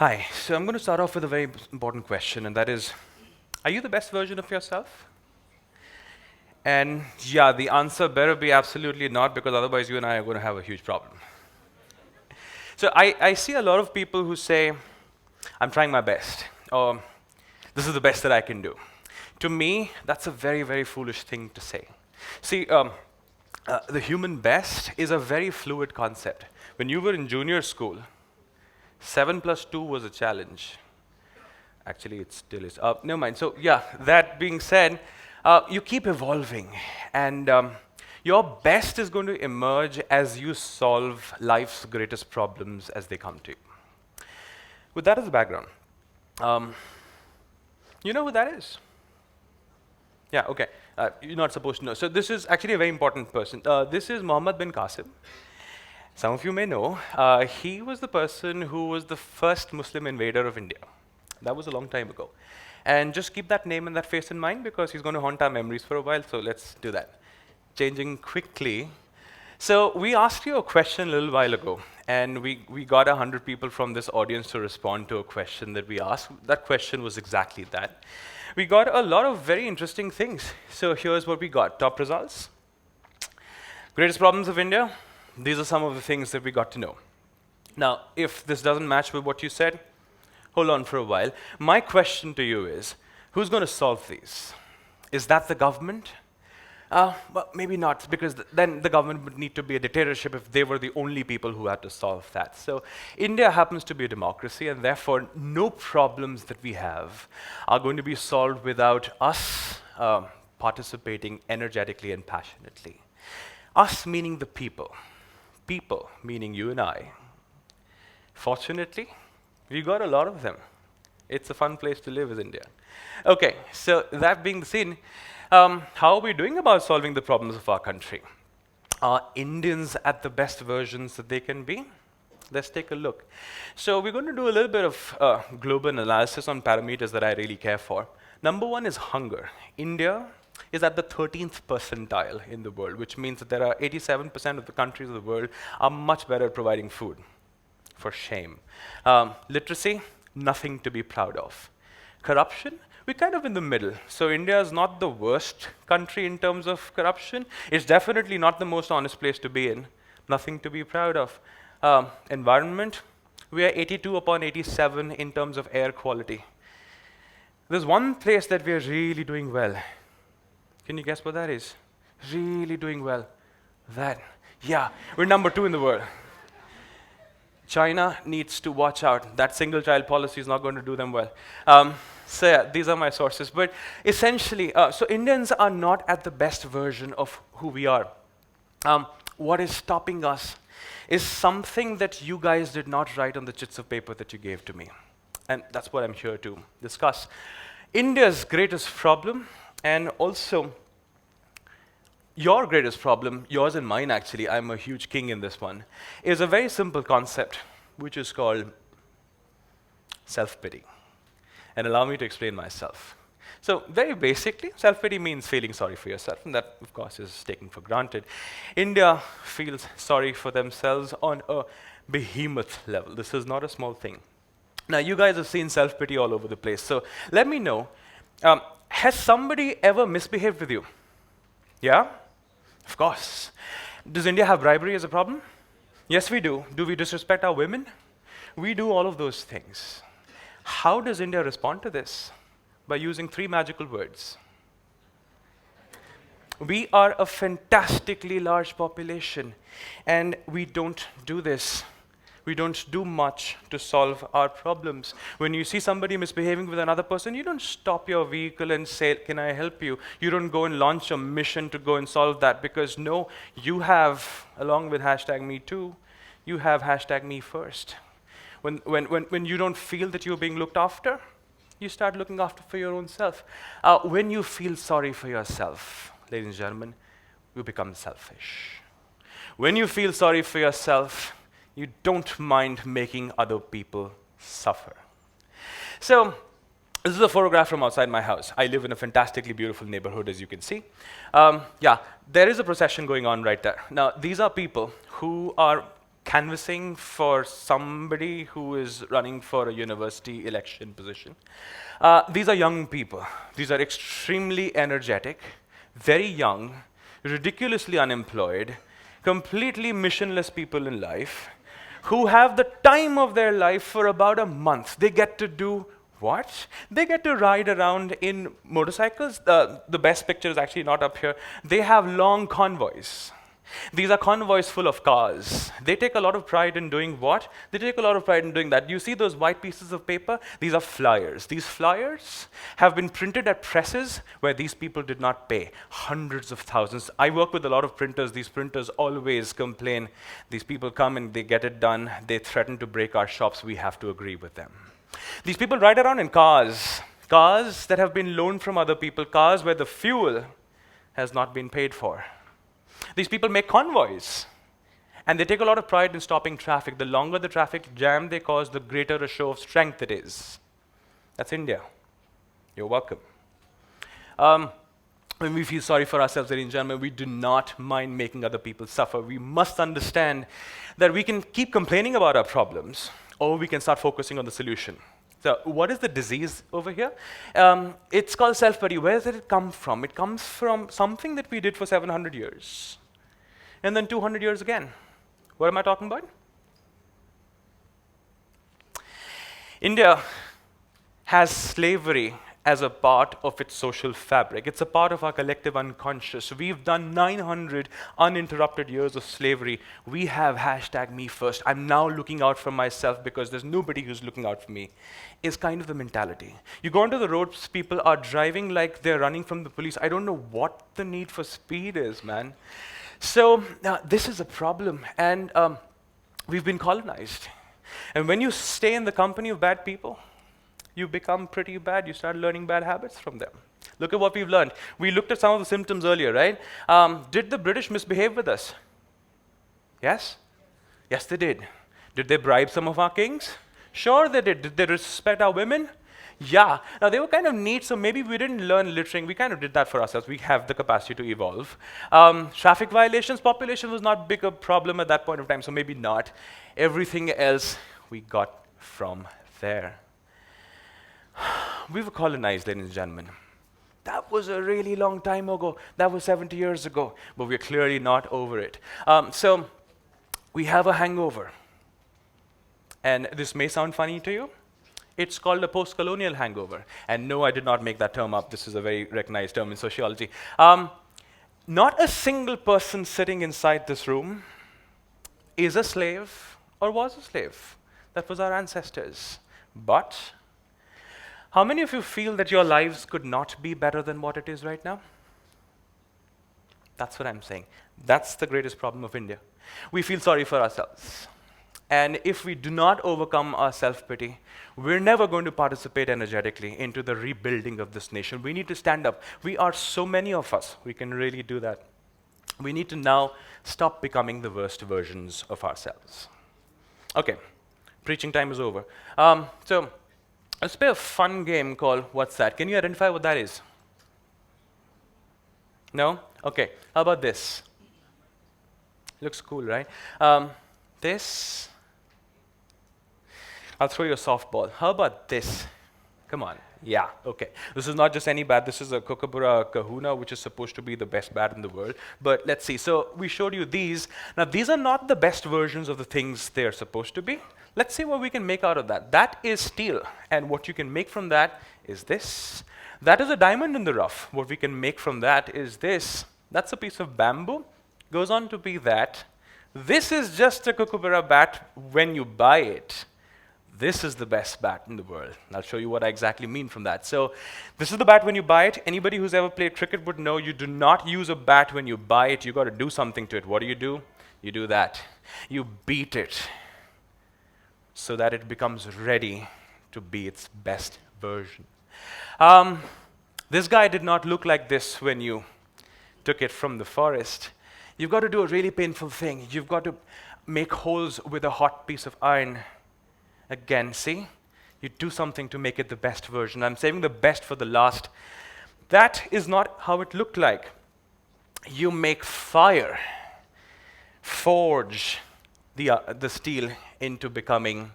Hi, so I'm going to start off with a very important question, and that is, are you the best version of yourself? And yeah, the answer better be absolutely not, because otherwise you and I are going to have a huge problem. So I see a lot of people who say, I'm trying my best, or this is the best that I can do. To me, that's a very, very foolish thing to say. See, the human best is a very fluid concept. When you were in junior school, 7 plus 2 was a challenge. Actually, it still is. Never mind. So yeah, that being said, you keep evolving, and your best is going to emerge as you solve life's greatest problems as they come to you. With that as a background, um, you know who that is? Yeah, okay. You're not supposed to know. So this is actually a very important person. This is Muhammad bin Qasim. Some of you may know. He was the person who was the first Muslim invader of India. That was a long time ago. And just keep that name and that face in mind, because he's going to haunt our memories for a while, so let's do that. Changing quickly. So we asked you a question a little while ago, and we got 100 people from this audience to respond to a question that we asked. That question was exactly that. We got a lot of very interesting things. So here's what we got. Top results. Greatest problems of India. These are some of the things that we got to know. Now, if this doesn't match with what you said, hold on for a while. My question to you is, who's going to solve these? Is that the government? Well, maybe not, because then the government would need to be a dictatorship if they were the only people who had to solve that. So India happens to be a democracy, and therefore no problems that we have are going to be solved without us participating energetically and passionately. Us meaning the people. People meaning you and I. Fortunately, we got a lot of them. It's a fun place to live, is India. Okay, so that being the scene, how are we doing about solving the problems of our country? Are Indians at the best versions that they can be? Let's take a look. So we're going to do a little bit of global analysis on parameters that I really care for. Number one is hunger. India is at the 13th percentile in the world, which means that there are 87% of the countries of the world are much better at providing food. For shame. Literacy, nothing to be proud of. Corruption, we're kind of in the middle. So India is not the worst country in terms of corruption. It's definitely not the most honest place to be in. Nothing to be proud of. Environment, we are 82 upon 87 in terms of air quality. There's one place that we are really doing well. Can you guess what that is? Really doing well. That. Yeah, we're number 2 in the world. China needs to watch out. That single child policy is not going to do them well. So yeah, these are my sources. But essentially, so Indians are not at the best version of who we are. What is stopping us is something that you guys did not write on the chits of paper that you gave to me. And that's what I'm here to discuss. India's greatest problem, and also your greatest problem, yours and mine actually, I'm a huge king in this one, is a very simple concept, which is called self-pity. And allow me to explain myself. So very basically, self-pity means feeling sorry for yourself, and that, of course, is taken for granted. India feels sorry for themselves on a behemoth level. This is not a small thing. Now, you guys have seen self-pity all over the place, so let me know, has somebody ever misbehaved with you? Yeah? Of course. Does India have bribery as a problem? Yes, we do. Do we disrespect our women? We do all of those things. How does India respond to this? By using 3 magical words. We are a fantastically large population, and we don't do this. We don't do much to solve our problems. When you see somebody misbehaving with another person, you don't stop your vehicle and say, can I help you? You don't go and launch a mission to go and solve that, because no, you have, along with #MeToo, you have #MeFirst. When you don't feel that you're being looked after, you start looking after for your own self. When you feel sorry for yourself, ladies and gentlemen, you become selfish. When you feel sorry for yourself, you don't mind making other people suffer. So, this is a photograph from outside my house. I live in a fantastically beautiful neighborhood, as you can see. Yeah, there is a procession going on right there. Now, these are people who are canvassing for somebody who is running for a university election position. These are young people. These are extremely energetic, very young, ridiculously unemployed, completely missionless people in life who have the time of their life for about a month. They get to do what? They get to ride around in motorcycles. The best picture is actually not up here. They have long convoys. These are convoys full of cars. They take a lot of pride in doing what? They take a lot of pride in doing that. You see those white pieces of paper? These are flyers. These flyers have been printed at presses where these people did not pay. Hundreds of thousands. I work with a lot of printers. These printers always complain. These people come and they get it done. They threaten to break our shops. We have to agree with them. These people ride around in cars. Cars that have been loaned from other people. Cars where the fuel has not been paid for. These people make convoys, and they take a lot of pride in stopping traffic. The longer the traffic jam they cause, the greater a show of strength it is. That's India. You're welcome. When we feel sorry for ourselves, ladies and gentlemen, we do not mind making other people suffer. We must understand that we can keep complaining about our problems, or we can start focusing on the solution. So what is the disease over here? It's called self-pity. Where does it come from? It comes from something that we did for 700 years. And then 200 years again. What am I talking about? India has slavery as a part of its social fabric. It's a part of our collective unconscious. We've done 900 uninterrupted years of slavery. We have #MeFirst. I'm now looking out for myself because there's nobody who's looking out for me. Is kind of the mentality. You go onto the roads, people are driving like they're running from the police. I don't know what the need for speed is, man. So this is a problem, and we've been colonized. And when you stay in the company of bad people, you become pretty bad. You start learning bad habits from them. Look at what we've learned. We looked at some of the symptoms earlier, right? Did the British misbehave with us? Yes? Yes, they did. Did they bribe some of our kings? Sure they did. Did they respect our women? Yeah. Now, they were kind of neat, so maybe we didn't learn littering. We kind of did that for ourselves. We have the capacity to evolve. Traffic violations, population was not big a problem at that point of time, so maybe not. Everything else we got from there. We were colonized, ladies and gentlemen. That was a really long time ago. That was 70 years ago, but we're clearly not over it. So we have a hangover. And this may sound funny to you. It's called a post-colonial hangover. And no, I did not make that term up. This is a very recognized term in sociology. Not a single person sitting inside this room is a slave or was a slave. That was our ancestors. But how many of you feel that your lives could not be better than what it is right now? That's what I'm saying. That's the greatest problem of India. We feel sorry for ourselves. And if we do not overcome our self-pity, we're never going to participate energetically into the rebuilding of this nation. We need to stand up. We are so many of us. We can really do that. We need to now stop becoming the worst versions of ourselves. Okay, preaching time is over. So let's play a fun game called What's That? Can you identify what that is? No? Okay, how about this? Looks cool, right? This. I'll throw you a softball. How about this? Come on. Yeah, okay. This is not just any bat. This is a Kookaburra Kahuna, which is supposed to be the best bat in the world. But let's see. So we showed you these. Now, these are not the best versions of the things they're supposed to be. Let's see what we can make out of that. That is steel. And what you can make from that is this. That is a diamond in the rough. What we can make from that is this. That's a piece of bamboo. Goes on to be that. This is just a Kookaburra bat when you buy it. This is the best bat in the world. I'll show you what I exactly mean from that. So this is the bat when you buy it. Anybody who's ever played cricket would know you do not use a bat when you buy it. You got to do something to it. What do? You do that. You beat it so that it becomes ready to be its best version. This guy did not look like this when you took it from the forest. You've got to do a really painful thing. You've got to make holes with a hot piece of iron. Again, see? You do something to make it the best version. I'm saving the best for the last. That is not how it looked like. You make fire, forge the steel into becoming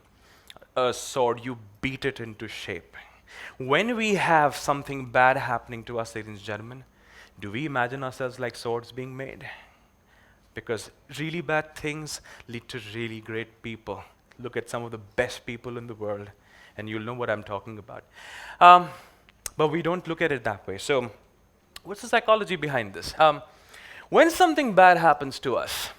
a sword. You beat it into shape. When we have something bad happening to us, ladies and gentlemen, do we imagine ourselves like swords being made? Because really bad things lead to really great people. Look at some of the best people in the world, and you'll know what I'm talking about. But we don't look at it that way. So, what's the psychology behind this? When something bad happens to us,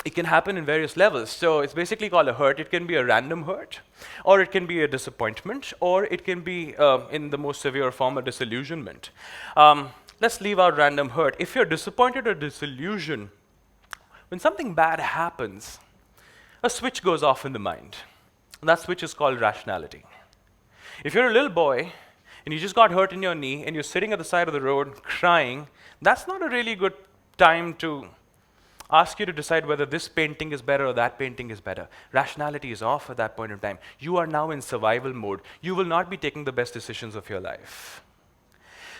it can happen in various levels. So it's basically called a hurt. It can be a random hurt, or it can be a disappointment, or it can be, in the most severe form, a disillusionment. Let's leave out random hurt. If you're disappointed or disillusioned, when something bad happens, a switch goes off in the mind. And that switch is called rationality. If you're a little boy, and you just got hurt in your knee, and you're sitting at the side of the road crying, that's not a really good time to ask you to decide whether this painting is better or that painting is better. Rationality is off at that point in time. You are now in survival mode. You will not be taking the best decisions of your life.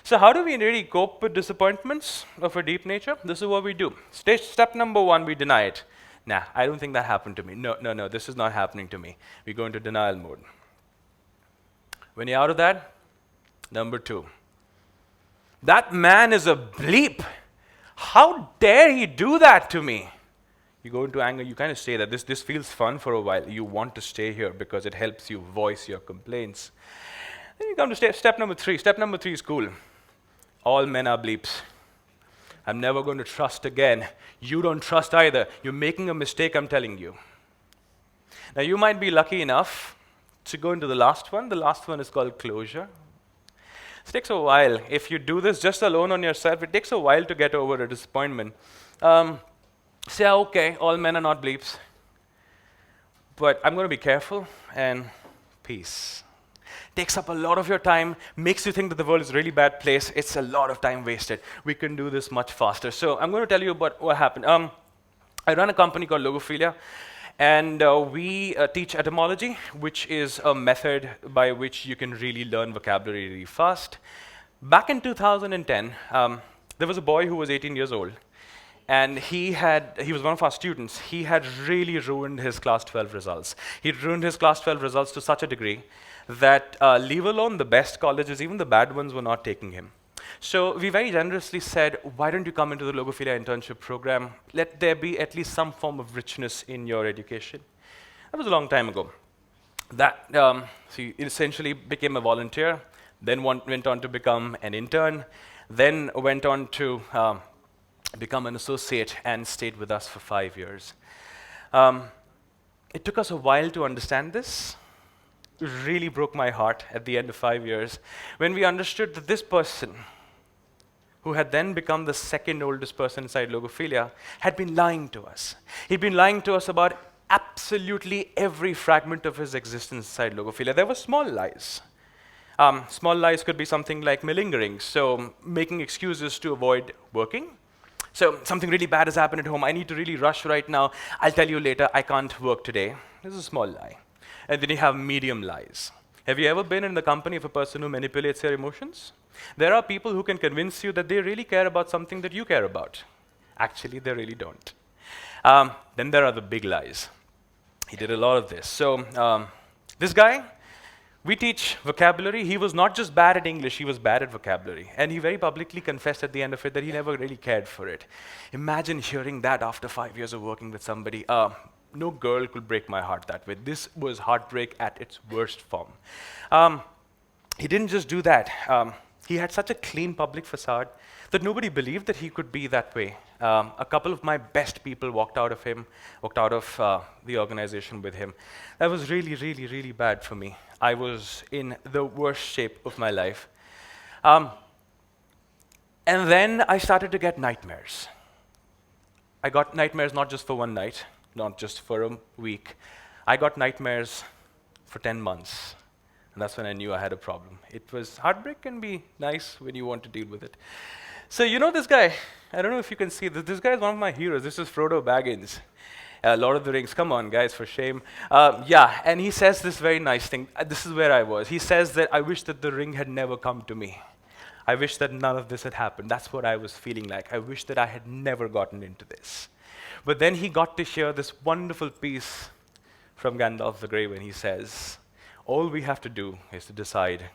So how do we really cope with disappointments of a deep nature? This is what we do. Step number 1, we deny it. Nah, I don't think that happened to me. No, this is not happening to me. We go into denial mode. When you're out of that, number 2, that man is a bleep. How dare he do that to me? You go into anger, you kind of say that this feels fun for a while. You want to stay here because it helps you voice your complaints. Then you come to step number 3. Step number 3 is cool. All men are bleeps. I'm never going to trust again. You don't trust either. You're making a mistake, I'm telling you. Now you might be lucky enough to go into the last one. The last one is called closure. It takes a while. If you do this just alone on yourself, it takes a while to get over a disappointment. Say, okay, all men are not bleeps, but I'm going to be careful, and peace. Takes up a lot of your time, makes you think that the world is a really bad place. It's a lot of time wasted. We can do this much faster. So I'm going to tell you about what happened. I run a company called Logophilia, and we teach etymology, which is a method by which you can really learn vocabulary really fast. Back in 2010, there was a boy who was 18 years old, and he was one of our students. He had really ruined his class 12 results. He ruined his class 12 results to such a degree that, leave alone the best colleges, even the bad ones were not taking him. So we very generously said, why don't you come into the Logophilia internship program? Let there be at least some form of richness in your education. That was a long time ago. So he essentially became a volunteer, then went on to become an intern, then went on to become an associate and stayed with us for 5 years. It took us a while to understand this. It really broke my heart at the end of 5 years when we understood that this person, who had then become the second oldest person inside Logophilia, had been lying to us. He'd been lying to us about absolutely every fragment of his existence inside Logophilia. There were small lies. Small lies could be something like malingering, so making excuses to avoid working. So something really bad has happened at home. I need to really rush right now. I'll tell you later, I can't work today. This is a small lie. And then you have medium lies. Have you ever been in the company of a person who manipulates your emotions? There are people who can convince you that they really care about something that you care about. Actually, they really don't. Then there are the big lies. He did a lot of this. So this guy, we teach vocabulary. He was not just bad at English, he was bad at vocabulary. And he very publicly confessed at the end of it that he never really cared for it. Imagine hearing that after 5 years of working with somebody. No girl could break my heart that way. This was heartbreak at its worst form. He didn't just do that. He had such a clean public facade that nobody believed that he could be that way. A couple of my best people walked out of the organization with him. That was really, really, really bad for me. I was in the worst shape of my life. And then I started to get nightmares. I got nightmares not just for one night, not just for a week. I got nightmares for 10 months. And that's when I knew I had a problem. Heartbreak can be nice when you want to deal with it. So you know this guy, I don't know if you can see this. This guy is one of my heroes. This is Frodo Baggins. Lord of the Rings. Come on, guys, for shame. And he says this very nice thing. This is where I was. He says that I wish that the ring had never come to me. I wish that none of this had happened. That's what I was feeling like. I wish that I had never gotten into this. But then he got to hear this wonderful piece from Gandalf the Grey when he says, all we have to do is to decide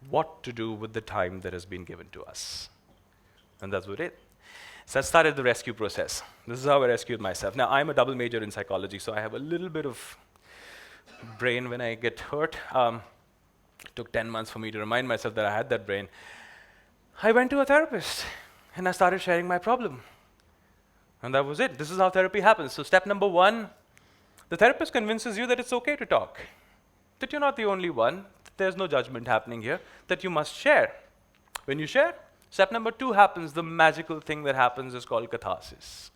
what to do with the time that has been given to us. And that's what it. So that started the rescue process. This is how I rescued myself. Now, I'm a double major in psychology, so I have a little bit of brain when I get hurt. It took 10 months for me to remind myself that I had that brain. I went to a therapist, and I started sharing my problem. And that was it. This is how therapy happens. So step number 1, the therapist convinces you that it's okay to talk, that you're not the only one, that there's no judgment happening here, that you must share. When you share, step number 2 happens. The magical thing that happens is called catharsis.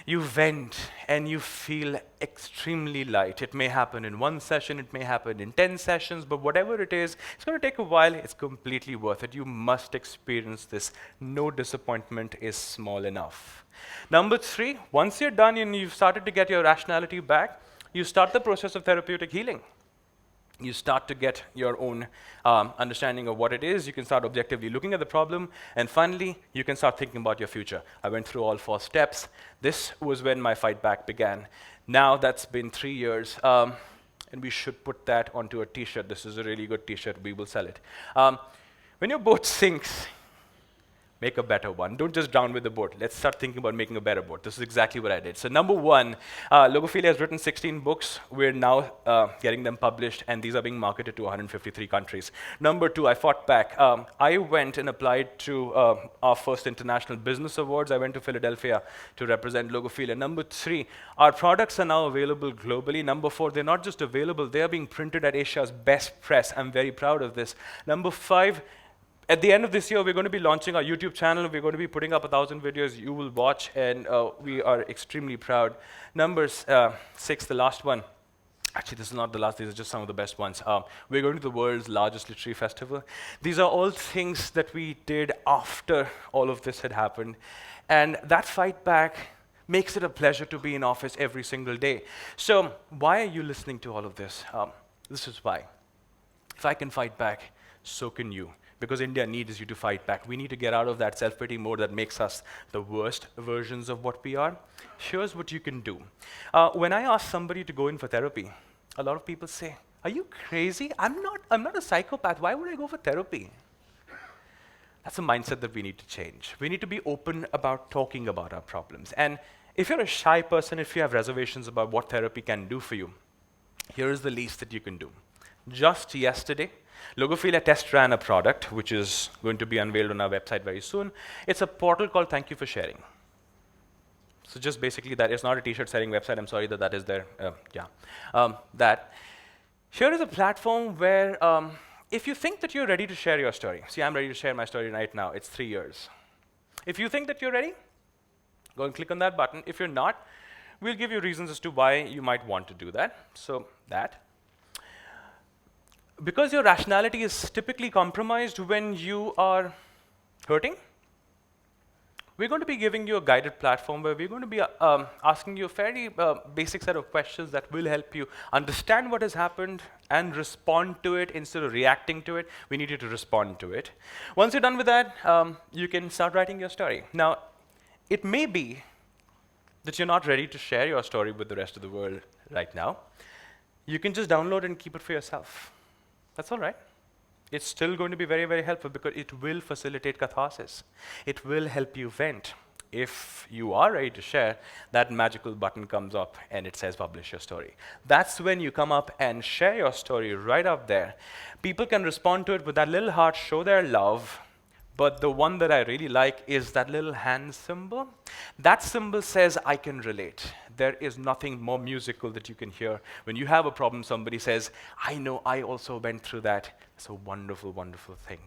You vent and you feel extremely light. It may happen in 1 session, it may happen in 10 sessions, but whatever it is, it's going to take a while. It's completely worth it. You must experience this. No disappointment is small enough. Number 3, once you're done and you've started to get your rationality back, you start the process of therapeutic healing. You start to get your own understanding of what it is. You can start objectively looking at the problem. And finally, you can start thinking about your future. I went through all 4 steps. This was when my fight back began. Now that's been 3 years. And we should put that onto a T-shirt. This is a really good T-shirt. We will sell it. When your boat sinks, make a better one. Don't just drown with the boat. Let's start thinking about making a better boat. This is exactly what I did. So number 1, Logophilia has written 16 books. We're now getting them published, and these are being marketed to 153 countries. Number 2, I fought back. I went and applied to our first International Business Awards. I went to Philadelphia to represent Logophilia. Number 3, our products are now available globally. Number 4, they're not just available, they are being printed at Asia's best press. I'm very proud of this. Number 5, at the end of this year, we're going to be launching our YouTube channel. We're going to be putting up 1,000 videos you will watch, and we are extremely proud. Number 6, the last one. Actually, this is not the last. These are just some of the best ones. We're going to the world's largest literary festival. These are all things that we did after all of this had happened. And that fight back makes it a pleasure to be in office every single day. So why are you listening to all of this? This is why. If I can fight back, so can you. Because India needs you to fight back. We need to get out of that self-pity mode that makes us the worst versions of what we are. Here's what you can do. When I ask somebody to go in for therapy, a lot of people say, are you crazy? I'm not a psychopath. Why would I go for therapy? That's a mindset that we need to change. We need to be open about talking about our problems. And if you're a shy person, if you have reservations about what therapy can do for you, here is the least that you can do. Just yesterday, Logophilia test ran a product, which is going to be unveiled on our website very soon. It's a portal called Thank You for Sharing. So just basically that. It's not a T-shirt selling website. I'm sorry that is there. That. Here is a platform where if you think that you're ready to share your story. See, I'm ready to share my story right now. It's 3 years. If you think that you're ready, go and click on that button. If you're not, we'll give you reasons as to why you might want to do that. So that. Because your rationality is typically compromised when you are hurting, we're going to be giving you a guided platform where we're going to be asking you a fairly basic set of questions that will help you understand what has happened and respond to it instead of reacting to it. We need you to respond to it. Once you're done with that, you can start writing your story. Now, it may be that you're not ready to share your story with the rest of the world right now. You can just download and keep it for yourself. That's all right. It's still going to be very, very helpful because it will facilitate catharsis. It will help you vent. If you are ready to share, that magical button comes up and it says publish your story. That's when you come up and share your story right up there. People can respond to it with that little heart, show their love. But the one that I really like is that little hand symbol. That symbol says, I can relate. There is nothing more musical that you can hear. When you have a problem, somebody says, I know, I also went through that. It's a wonderful, wonderful thing.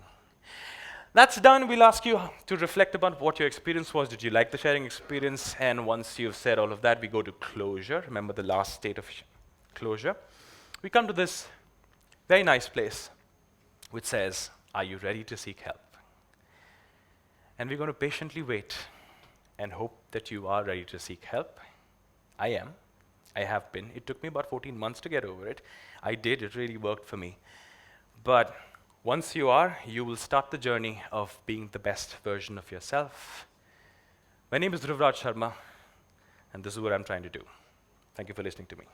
That's done. We'll ask you to reflect about what your experience was. Did you like the sharing experience? And once you've said all of that, we go to closure. Remember the last state of closure. We come to this very nice place, which says, are you ready to seek help? And we're going to patiently wait and hope that you are ready to seek help. I am. I have been. It took me about 14 months to get over it. I did. It really worked for me. But once you are, you will start the journey of being the best version of yourself. My name is Dhruv Sharma, And this is what I'm trying to do. Thank you for listening to me.